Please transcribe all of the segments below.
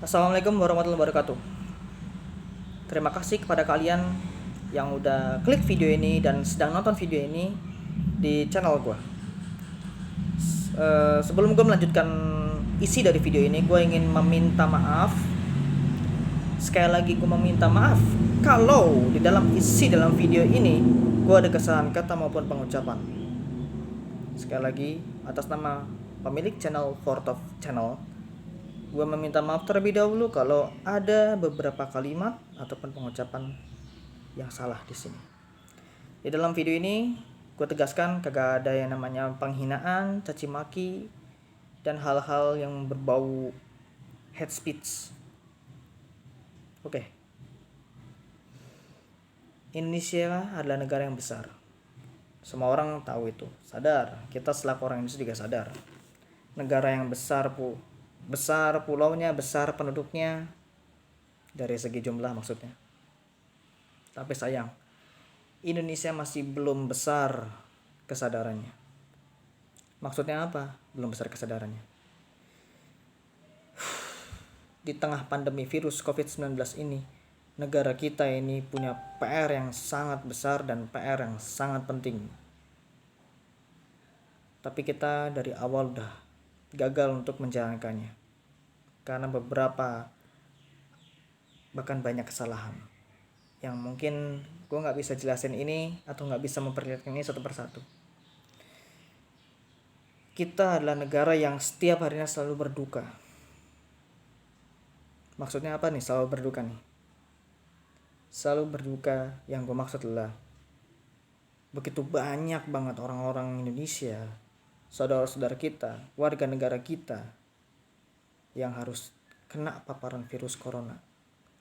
Assalamualaikum warahmatullahi wabarakatuh. Terima kasih kepada kalian yang udah klik video ini dan sedang nonton video ini di channel gue. Sebelum gue melanjutkan isi dari video ini, gue ingin meminta maaf. Sekali lagi gue meminta maaf kalau di dalam isi dalam video ini gue ada kesalahan kata maupun pengucapan. Sekali lagi atas nama pemilik channel Fortov Channel, gue meminta maaf terlebih dahulu kalau ada beberapa kalimat ataupun pengucapan yang salah di sini. Di dalam video ini gue tegaskan kagak ada yang namanya penghinaan, caci maki, dan hal-hal yang berbau hate speech. Oke. Indonesia adalah negara yang besar. Semua orang tahu itu, sadar. Kita selaku orang Indonesia juga sadar. Negara yang besar, besar pulaunya, besar penduduknya, dari segi jumlah maksudnya. Tapi sayang, Indonesia masih belum besar kesadarannya. Maksudnya apa? Belum besar kesadarannya. Di tengah pandemi virus COVID-19 ini, negara kita ini punya PR yang sangat besar dan PR yang sangat penting. Tapi kita dari awal udah gagal untuk menjalankannya. Karena beberapa, bahkan banyak kesalahan yang mungkin gue gak bisa jelasin ini atau gak bisa memperlihatkan ini satu persatu. Kita adalah negara yang setiap harinya selalu berduka. Maksudnya apa nih selalu berduka nih? Selalu berduka yang gue maksud adalah begitu banyak banget orang-orang Indonesia, saudara-saudara kita, warga negara kita yang harus kena paparan virus corona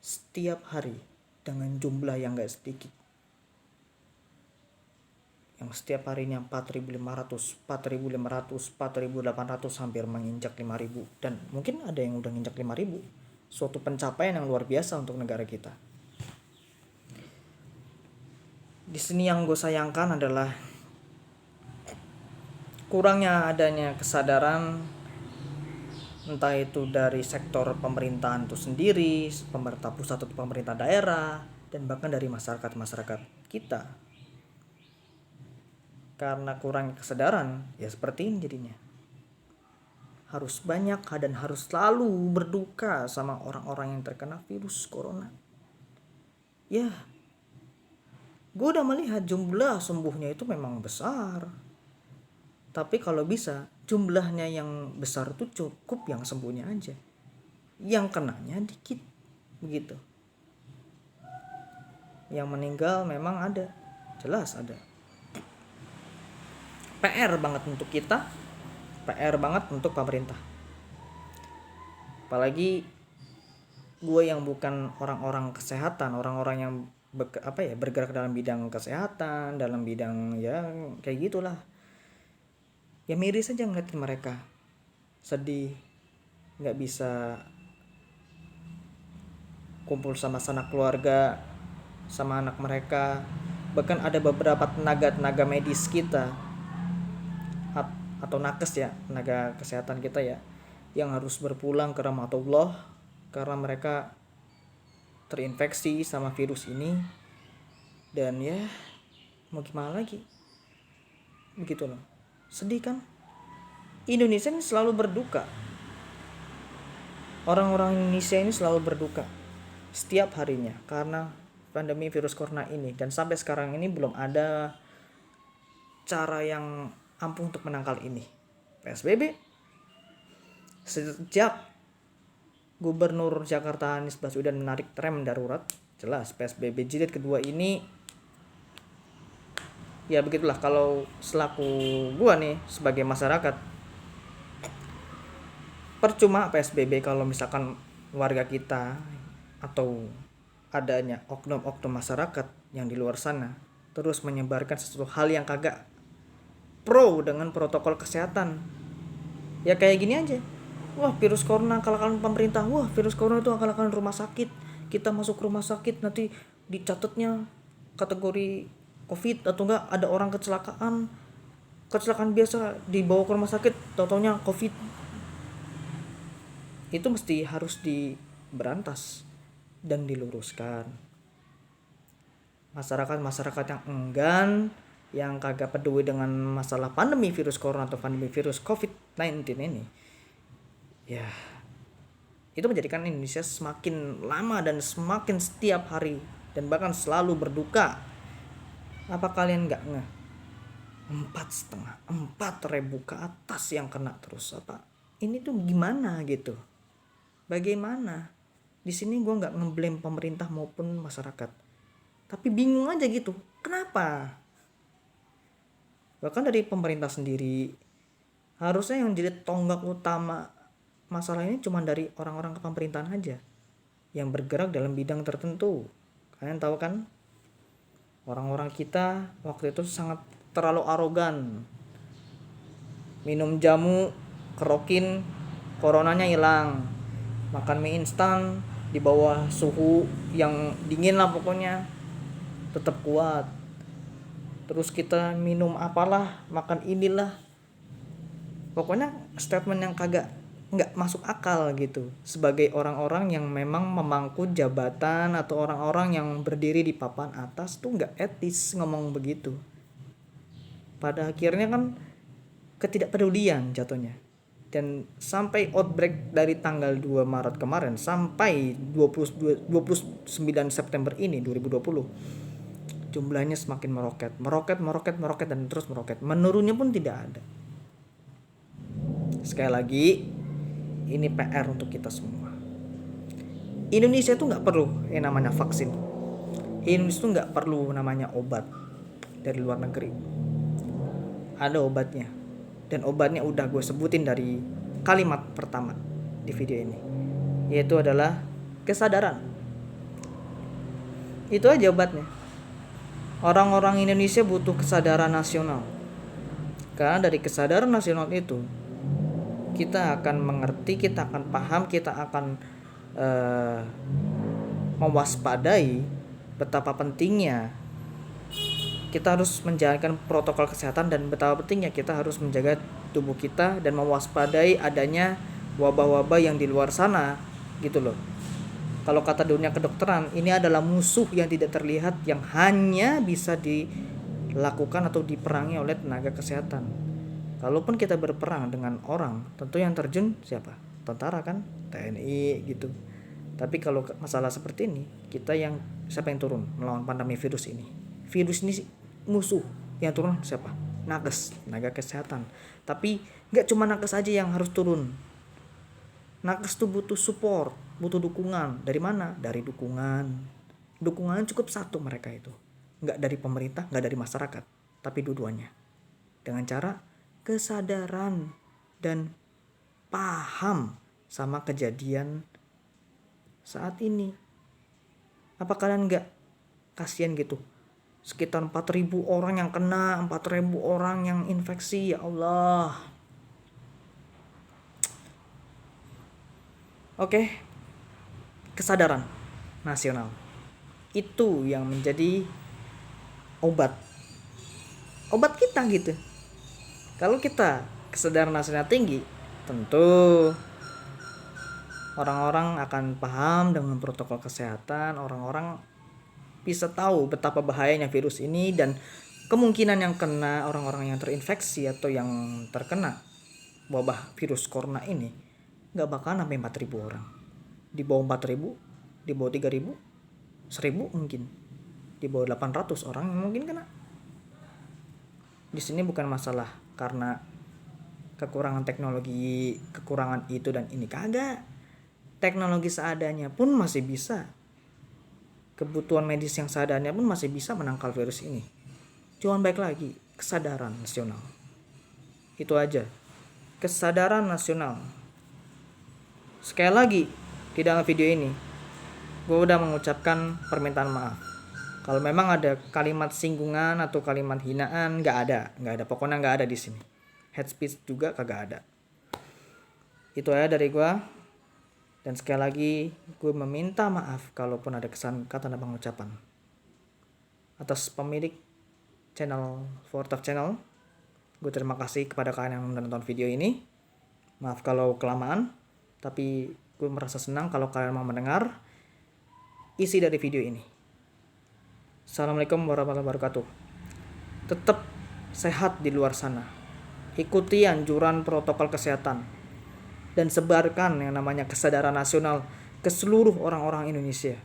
setiap hari dengan jumlah yang gak sedikit. Yang setiap harinya 4.500, 4.500, 4.800 hampir menginjak 5.000. Dan mungkin ada yang udah nginjak 5.000. Suatu pencapaian yang luar biasa untuk negara kita. Di sini yang gue sayangkan adalah kurangnya adanya kesadaran, entah itu dari sektor pemerintahan itu sendiri, pemerintah pusat atau pemerintah daerah, dan bahkan dari masyarakat kita. Karena kurangnya kesadaran, ya seperti ini jadinya. Harus banyak dan harus selalu berduka sama orang-orang yang terkena virus corona. Ya, gue udah melihat jumlah sembuhnya itu memang besar. Tapi kalau bisa, jumlahnya yang besar itu cukup yang sembuhnya aja. Yang kenanya dikit, begitu. Yang meninggal memang ada, jelas ada. PR banget untuk kita, PR banget untuk pemerintah. Apalagi gue yang bukan orang-orang kesehatan, orang-orang yang bergerak dalam bidang kesehatan, dalam bidang ya kayak gitulah. Ya miris aja ngeliatin mereka sedih, nggak bisa kumpul sama sanak keluarga, sama anak mereka. Bahkan ada beberapa tenaga medis kita atau nakes ya, tenaga kesehatan kita ya, yang harus berpulang ke rahmatullah karena mereka terinfeksi sama virus ini. Dan ya mau gimana lagi, begitu loh. Sedih kan? Indonesia ini selalu berduka. Orang-orang Indonesia ini selalu berduka setiap harinya karena pandemi virus corona ini. Dan sampai sekarang ini belum ada cara yang ampuh untuk menangkal ini. PSBB. Sejak Gubernur Jakarta Anies Baswedan menarik rem darurat, jelas PSBB jilid kedua ini ya begitulah. Kalau selaku gua nih sebagai masyarakat, percuma PSBB kalau misalkan warga kita atau adanya oknum-oknum masyarakat yang di luar sana terus menyebarkan sesuatu hal yang kagak pro dengan protokol kesehatan. Ya kayak gini aja. Wah, virus corona akal-akalan pemerintah. Wah, virus corona itu akal-akalan rumah sakit. Kita masuk rumah sakit nanti dicatatnya kategori COVID atau enggak ada orang kecelakaan biasa dibawa ke rumah sakit, tau-taunya COVID. itu mesti harus diberantas dan diluruskan. Masyarakat yang enggan, yang kagak peduli dengan masalah pandemi virus corona atau pandemi virus COVID-19 ini, ya itu menjadikan Indonesia semakin lama dan semakin setiap hari dan bahkan selalu berduka. Apa kalian nggak ngeh? 4.500 ke atas yang kena terus. Apa ini tuh gimana gitu? Bagaimana? Di sini gue nggak ngeblame pemerintah maupun masyarakat, tapi bingung aja gitu. Kenapa? Bahkan dari pemerintah sendiri, harusnya yang jadi tonggak utama masalah ini cuma dari orang-orang kepemerintahan aja yang bergerak dalam bidang tertentu. Kalian tahu kan, orang-orang kita waktu itu sangat terlalu arogan. Minum jamu, kerokin, coronanya hilang. Makan mie instan di bawah suhu yang dingin lah pokoknya, tetap kuat. Terus kita minum apalah, makan inilah, pokoknya statement yang nggak masuk akal gitu. Sebagai orang-orang yang memang memangku jabatan atau orang-orang yang berdiri di papan atas tuh nggak etis ngomong begitu. Pada akhirnya kan ketidakpedulian jatuhnya. Dan sampai outbreak dari tanggal 2 Maret kemarin sampai 29 September ini 2020, jumlahnya semakin meroket dan terus meroket. Menurunnya pun tidak ada. Sekali lagi, ini PR untuk kita semua. Indonesia itu nggak perlu yang namanya vaksin. Indonesia itu nggak perlu namanya obat dari luar negeri. Ada obatnya. Dan obatnya udah gue sebutin dari kalimat pertama di video ini, yaitu adalah kesadaran. Itu aja obatnya. Orang-orang Indonesia butuh kesadaran nasional. Karena dari kesadaran nasional itu kita akan mengerti, kita akan paham, kita akan mewaspadai betapa pentingnya kita harus menjalankan protokol kesehatan dan betapa pentingnya kita harus menjaga tubuh kita dan mewaspadai adanya wabah-wabah yang di luar sana gitu loh. Kalau kata dunia kedokteran, ini adalah musuh yang tidak terlihat yang hanya bisa dilakukan atau diperangi oleh tenaga kesehatan. Kalaupun kita berperang dengan orang, tentu yang terjun siapa? Tentara kan, TNI gitu. Tapi kalau masalah seperti ini, siapa yang turun melawan pandemi virus ini? Virus ini musuh, yang turun siapa? Nakes, tenaga kesehatan. Tapi nggak cuma nakes aja yang harus turun. Nakes tuh butuh support, butuh dukungan. Dari mana? Dari dukungan. Dukungan cukup satu mereka itu. Nggak dari pemerintah, nggak dari masyarakat. Tapi dua-duanya. Dengan cara kesadaran dan paham sama kejadian saat ini. Apa kalian nggak kasihan gitu? Sekitar 4.000 orang yang kena, 4.000 orang yang infeksi, ya Allah. Oke, kesadaran nasional itu yang menjadi obat kita gitu. Kalau kita kesadaran nasional tinggi, tentu orang-orang akan paham dengan protokol kesehatan, orang-orang bisa tahu betapa bahayanya virus ini dan kemungkinan yang kena, orang-orang yang terinfeksi atau yang terkena wabah virus corona ini gak bakal sampai 4.000 orang. Di bawah 4.000, di bawah 3.000, 1.000 mungkin. Di bawah 800 orang mungkin kena. Di sini bukan masalah karena kekurangan teknologi, kekurangan itu dan ini, kagak. Teknologi seadanya pun masih bisa. Kebutuhan medis yang seadanya pun masih bisa menangkal virus ini. Cuman baik lagi, kesadaran nasional. Itu aja. Kesadaran nasional. Sekali lagi, di dalam video ini, gue udah mengucapkan permintaan maaf. Kalau memang ada kalimat singgungan atau kalimat hinaan, nggak ada. Pokoknya nggak ada di sini. Hate speech juga kagak ada. Itu aja dari gue. Dan sekali lagi, gue meminta maaf kalaupun ada kesan kata dan pengucapan. Atas pemilik channel Fortaf Channel, gue terima kasih kepada kalian yang menonton video ini. Maaf kalau kelamaan. Tapi Gue merasa senang kalau kalian mau mendengar isi dari video ini. Assalamualaikum warahmatullahi wabarakatuh. Tetap sehat di luar sana. Ikuti anjuran protokol kesehatan. Dan sebarkan yang namanya kesadaran nasional ke seluruh orang-orang Indonesia.